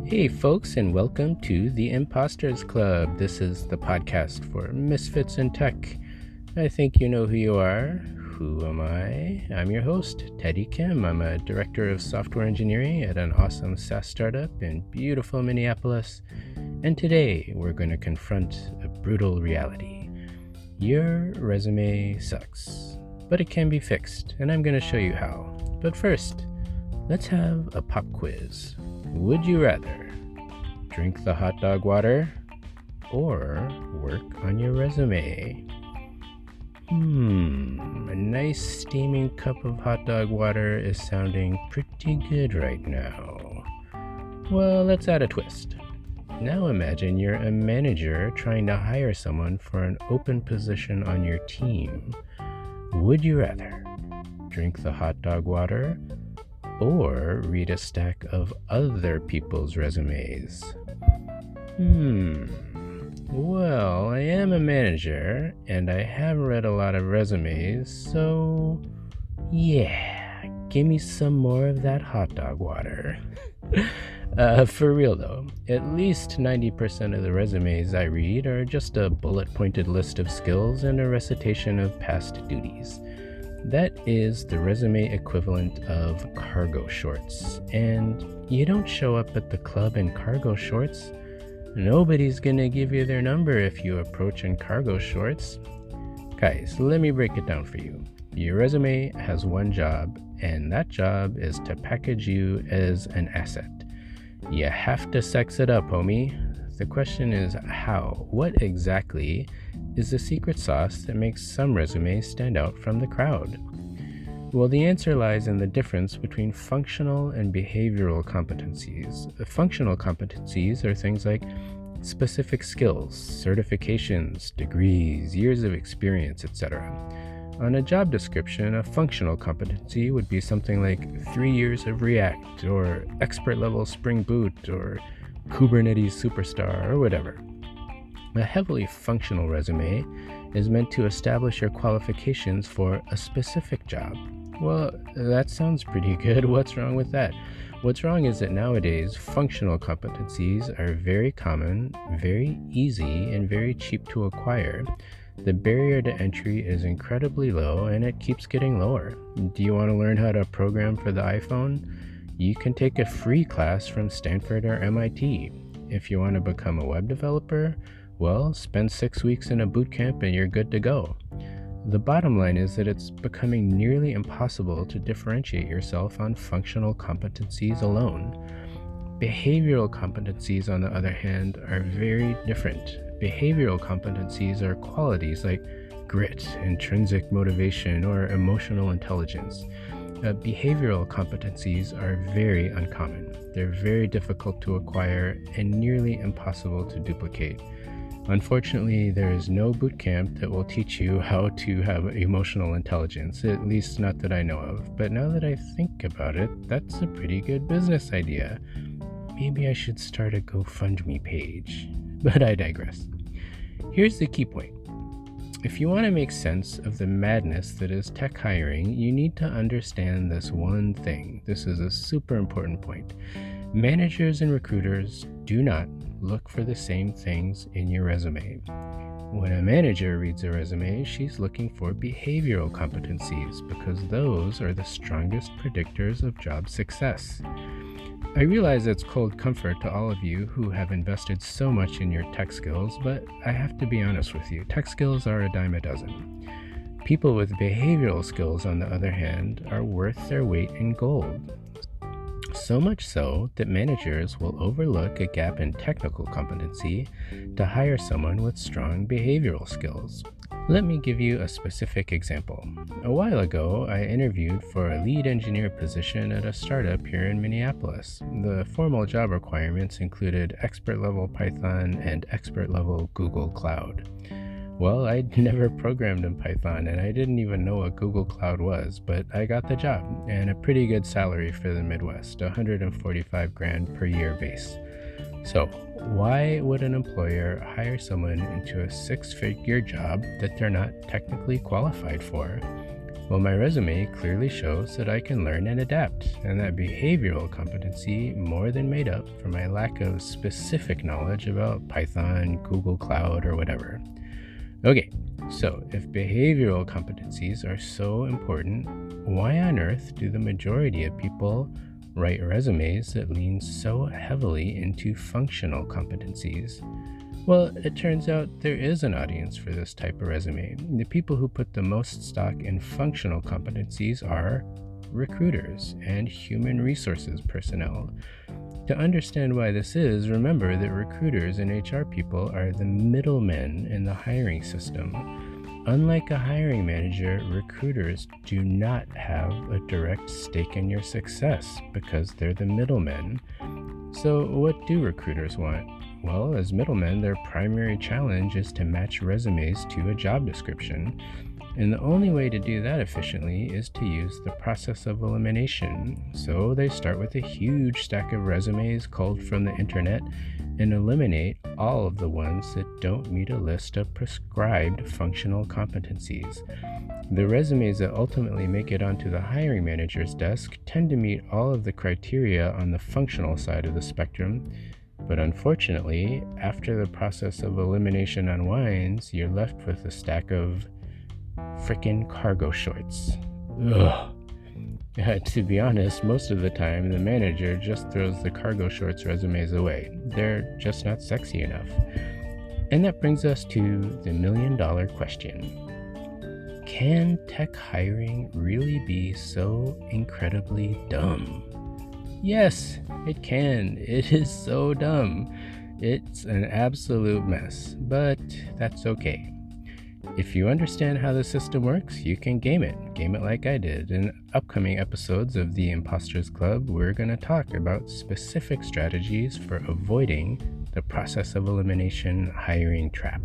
Hey folks, and welcome to the Imposters Club. This is the podcast for misfits in tech. I think you know who you are. Who am I? I'm your host, Teddy Kim. I'm a director of software engineering at an awesome SaaS startup in beautiful Minneapolis. And today we're going to confront a brutal reality. Your resume sucks, but it can be fixed, and I'm going to show you how. But first, let's have a pop quiz. Would you rather drink the hot dog water or work on your resume? A nice steaming cup of hot dog water is sounding pretty good right now. Well, let's add a twist. Now imagine you're a manager trying to hire someone for an open position on your team. Would you rather drink the hot dog water or read a stack of other people's resumes? Well, I am a manager, and I have read a lot of resumes, so yeah, give me some more of that hot dog water. For real though, at least 90% of the resumes I read are just a bullet-pointed list of skills and a recitation of past duties. That is the resume equivalent of cargo shorts. And you don't show up at the club in cargo shorts. Nobody's gonna give you their number if you approach in cargo shorts. Guys, let me break it down for you. Your resume has one job, and that job is to package you as an asset. You have to sex it up, homie. The question is how? What exactly is the secret sauce that makes some resumes stand out from the crowd? Well, the answer lies in the difference between functional and behavioral competencies. Functional competencies are things like specific skills, certifications, degrees, years of experience, etc. On a job description, a functional competency would be something like 3 years of React, or expert level Spring Boot, or Kubernetes superstar, or whatever. A heavily functional resume is meant to establish your qualifications for a specific job. Well, that sounds pretty good. What's wrong with that? What's wrong is that nowadays, functional competencies are very common, very easy, and very cheap to acquire. The barrier to entry is incredibly low, and it keeps getting lower. Do you want to learn how to program for the iPhone? You can take a free class from Stanford or MIT. If you want to become a web developer, well, spend 6 weeks in a boot camp and you're good to go. The bottom line is that it's becoming nearly impossible to differentiate yourself on functional competencies alone. Behavioral competencies, on the other hand, are very different. Behavioral competencies are qualities like grit, intrinsic motivation, or emotional intelligence. Behavioral competencies are very uncommon. They're very difficult to acquire and nearly impossible to duplicate. Unfortunately, there is no boot camp that will teach you how to have emotional intelligence, at least not that I know of. But now that I think about it, that's a pretty good business idea. Maybe I should start a GoFundMe page. But I digress. Here's the key point. If you want to make sense of the madness that is tech hiring, you need to understand this one thing. This is a super important point. Managers and recruiters do not look for the same things in your resume. When a manager reads a resume, she's looking for behavioral competencies because those are the strongest predictors of job success. I realize it's cold comfort to all of you who have invested so much in your tech skills, but I have to be honest with you, tech skills are a dime a dozen. People with behavioral skills, on the other hand, are worth their weight in gold. So much so that managers will overlook a gap in technical competency to hire someone with strong behavioral skills. Let me give you a specific example. A while ago, I interviewed for a lead engineer position at a startup here in Minneapolis. The formal job requirements included expert-level Python and expert-level Google Cloud. Well, I'd never programmed in Python, and I didn't even know what Google Cloud was, but I got the job, and a pretty good salary for the Midwest, $145,000 per year base. So, why would an employer hire someone into a 6-figure job that they're not technically qualified for? Well, my resume clearly shows that I can learn and adapt, and that behavioral competency more than made up for my lack of specific knowledge about Python, Google Cloud, or whatever. Okay, so if behavioral competencies are so important, why on earth do the majority of people write resumes that lean so heavily into functional competencies? Well, it turns out there is an audience for this type of resume. The people who put the most stock in functional competencies are recruiters and human resources personnel. To understand why this is, remember that recruiters and HR people are the middlemen in the hiring system. Unlike a hiring manager, recruiters do not have a direct stake in your success because they're the middlemen. So what do recruiters want? Well, as middlemen, their primary challenge is to match resumes to a job description. And the only way to do that efficiently is to use the process of elimination. So they start with a huge stack of resumes culled from the internet and eliminate all of the ones that don't meet a list of prescribed functional competencies. The resumes that ultimately make it onto the hiring manager's desk tend to meet all of the criteria on the functional side of the spectrum. But unfortunately, after the process of elimination unwinds, you're left with a stack of frickin' cargo shorts. Ugh. To be honest, most of the time, the manager just throws the cargo shorts resumes away. They're just not sexy enough. And that brings us to the million-dollar question. Can tech hiring really be so incredibly dumb? Yes, it can. It is so dumb. It's an absolute mess, but that's okay. If you understand how the system works, you can game it like I did. In upcoming episodes of the Imposters Club, we're going to talk about specific strategies for avoiding the process of elimination hiring trap.